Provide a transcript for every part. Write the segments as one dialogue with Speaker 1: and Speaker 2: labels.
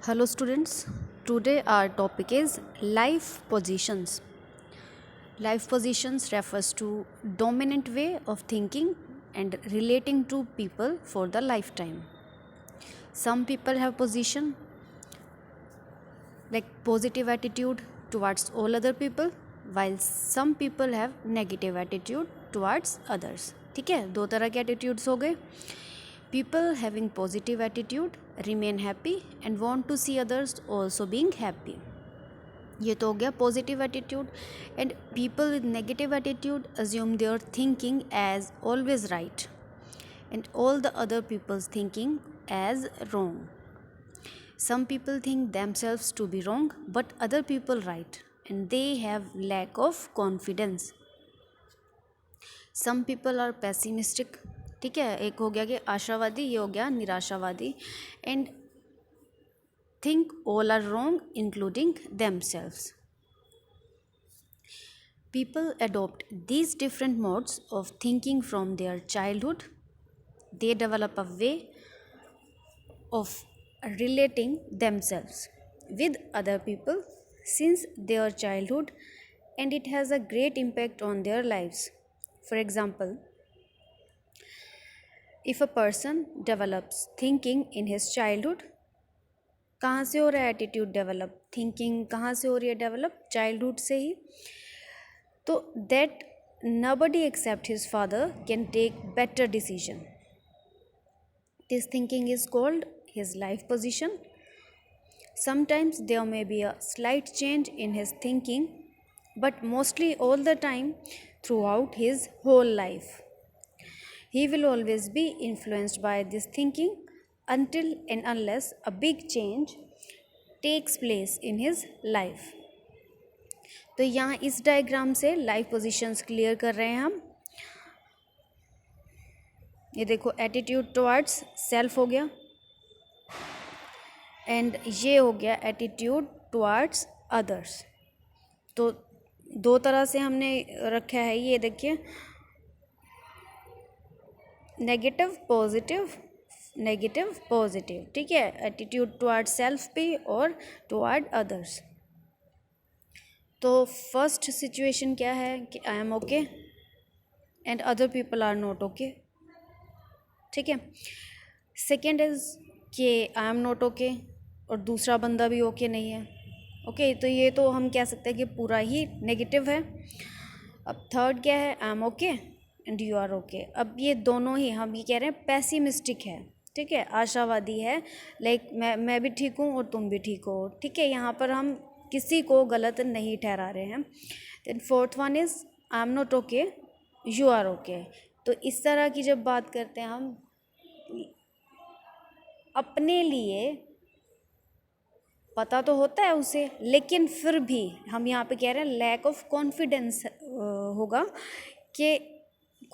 Speaker 1: Hello students, today our topic is life positions. Life positions refers to dominant way of thinking and relating to people for the lifetime. Some people have position like positive attitude towards all other people while some people have negative attitude towards others. ठीक है, दो तरह के attitudes हो गए. People having positive attitude remain happy and want to see others also being happy. ये तो हो गया positive attitude. And people with negative attitude assume their thinking as always right and all the other people's thinking as wrong. Some people think themselves to be wrong but other people right and they have lack of confidence. Some people are pessimistic. ठीक है, एक हो गया कि आशावादी, ये हो गया निराशावादी. And think all are wrong including themselves. People adopt these different modes of thinking from their childhood. They develop a way of relating themselves with other people since their childhood and it has a great impact on their lives. For example, if a person develops thinking in his childhood, कहाँ से हो रहा है attitude develop, thinking कहाँ से हो रही है डेवलप, चाइल्डहुड से ही. तो that nobody except his father can take better decision. This thinking is called his life position. Sometimes there may be a slight change in his thinking, but mostly all the time throughout his whole life. He will always be influenced by this thinking until and unless a big change takes place in his life. तो यहाँ इस diagram से life positions clear कर रहे हैं हम. ये देखो, एटीट्यूड टुवर्ड्स सेल्फ हो गया एंड ये हो गया एटीट्यूड टुवर्ड्स अदर्स. तो दो तरह से हमने रखा है. ये देखिए, नेगेटिव पॉजिटिव, नेगेटिव पॉजिटिव. ठीक है, एटीट्यूड टुवर्ड्स सेल्फ भी और टुवर्ड अदर्स. तो फर्स्ट सिचुएशन क्या है कि I am okay and other people are not okay. ठीक है. सेकेंड इज कि आई एम नॉट ओके और दूसरा बंदा भी ओके नहीं है. ओके, तो ये तो हम कह सकते हैं कि पूरा ही नेगेटिव है. अब थर्ड क्या है, I am okay and you are okay. अब ये दोनों ही हम ये कह रहे हैं पैसिमिस्टिक है. ठीक है, आशावादी है, लाइक मैं भी ठीक हूँ और तुम भी ठीक हो. ठीक है, यहाँ पर हम किसी को गलत नहीं ठहरा रहे हैं. Then fourth one is I am not okay, you are okay. तो इस तरह की जब बात करते हैं हम अपने लिए, पता तो होता है उसे, लेकिन फिर भी हम यहाँ पे कह रहे हैं लैक ऑफ कॉन्फिडेंस होगा कि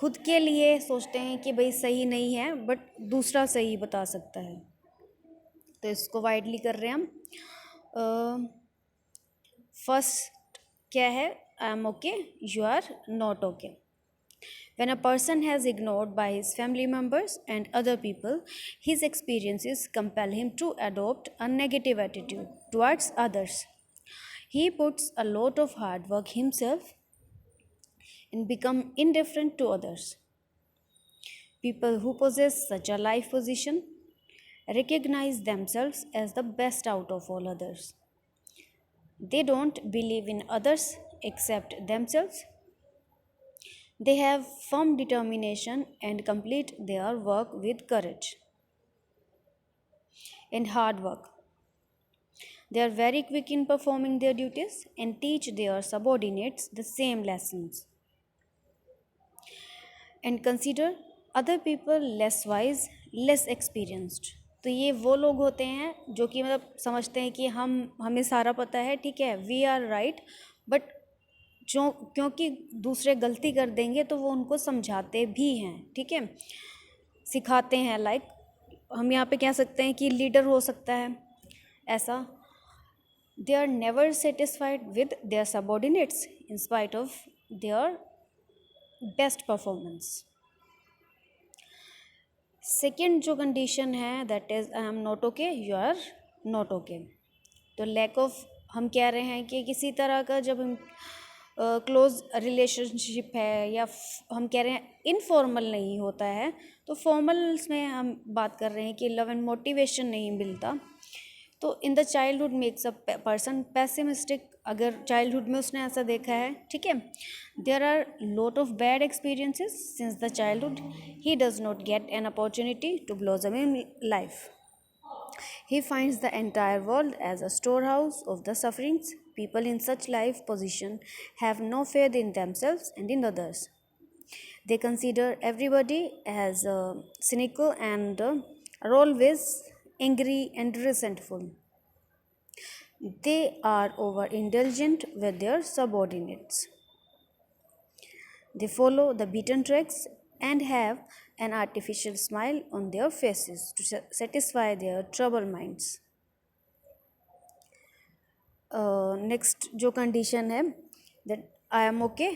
Speaker 1: खुद के लिए सोचते हैं कि भाई सही नहीं है बट दूसरा सही बता सकता है. तो इसको वाइडली कर रहे हैं हम. फर्स्ट क्या है, I am okay, you are not okay. When a person has ignored by his family members and other people, his experiences compel him to adopt a negative attitude towards others. He puts a lot of hard work himself and become indifferent to others. People who possess such a life position recognize themselves as the best out of all others. They don't believe in others except themselves. They have firm determination and complete their work with courage and hard work. They are very quick in performing their duties and teach their subordinates the same lessons. And consider other people less wise, less experienced. तो ये वो लोग होते हैं जो कि मतलब समझते हैं कि हमें सारा पता है. ठीक है, वी आर राइट, बट जो क्योंकि दूसरे गलती कर देंगे तो वो उनको समझाते भी हैं. ठीक है, सिखाते हैं. लाइक हम यहाँ पे कह सकते हैं कि लीडर हो सकता है ऐसा. They are never satisfied with their subordinates in spite of their best performance. Second जो कंडीशन है that is I am not okay, you are not okay. तो लैक ऑफ, हम कह रहे हैं कि किसी तरह का जब हम क्लोज रिलेशनशिप है या हम कह रहे हैं इनफॉर्मल नहीं होता है, तो फॉर्मल्स में हम बात कर रहे हैं कि लव एंड मोटिवेशन नहीं मिलता, तो in the childhood makes a person pessimistic. अगर चाइल्डहुड में उसने ऐसा देखा है, ठीक है, there are lot of bad experiences since the childhood, he does not get an opportunity to blossom in life. He finds the entire world as a storehouse of the sufferings. People in such life position have no faith in themselves and in others. They consider everybody as cynical and are always angry and resentful. They are overindulgent with their subordinates. They follow the beaten tracks and have an artificial smile on their faces to satisfy their troubled minds. Next जो condition है that I am okay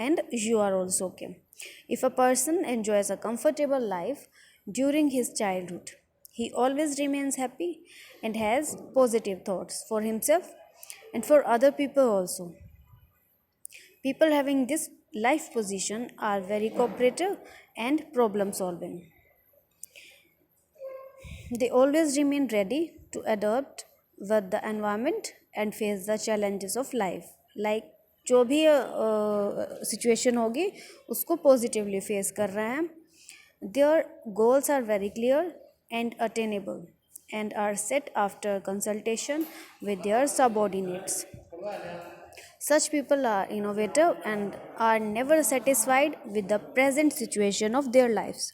Speaker 1: and you are also okay. If a person enjoys a comfortable life during his childhood, he always remains happy and has positive thoughts for himself and for other people also. People having this life position are very cooperative and problem solving. They always remain ready to adapt with the environment and face the challenges of life. Like जो भी situation होगी उसको positively face कर रहे हैं. Their goals are very clear and attainable and are set after consultation with their subordinates. Such people are innovative and are never satisfied with the present situation of their lives.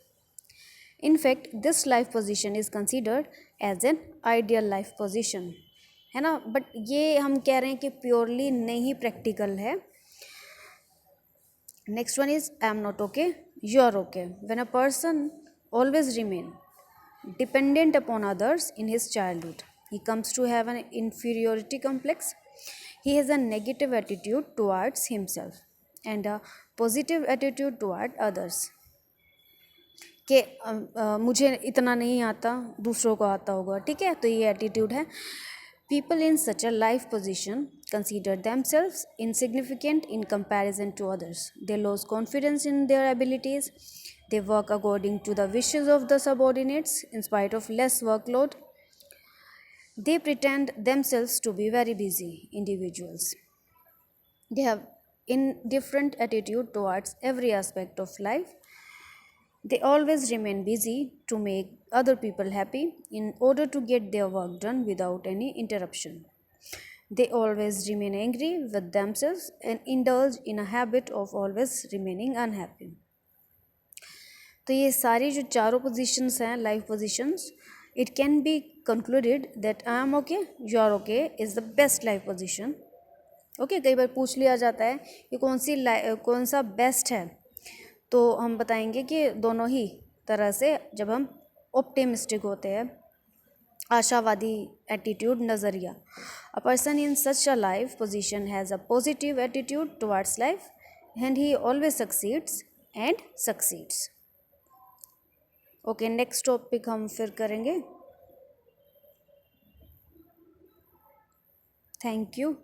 Speaker 1: In fact, this life position is considered as an ideal life position, है ना. But ये हम कह रहे हैं कि purely नहीं practical है. Next one is I am not okay, you are okay. When a person always remain dependent upon others in his childhood, he comes to have an inferiority complex. He has a negative attitude towards himself and a positive attitude toward others. कि मुझे इतना नहीं आता, दूसरों को आता होगा, ठीक है, तो ये एटीट्यूड है. People in such a life position consider themselves insignificant in comparison to others. They lose confidence in their abilities. They work according to the wishes of the subordinates in spite of less workload. They pretend themselves to be very busy individuals. They have indifferent attitude towards every aspect of life. They always remain busy to make other people happy in order to get their work done without any interruption. They always remain angry with themselves and indulge in a habit of always remaining unhappy. तो ये सारी जो चारों positions हैं, life positions, it can be concluded that I am okay, you are okay is the best life position. Okay, कई बार पूछ लिया जाता है कि कौन सा बेस्ट है, तो हम बताएंगे कि दोनों ही तरह से. जब हम ऑप्टिमिस्टिक होते हैं, आशावादी एटीट्यूड, नज़रिया. A person in such a life position has a positive attitude towards life and he always succeeds and succeeds. Okay, next topic हम फिर करेंगे. Thank you.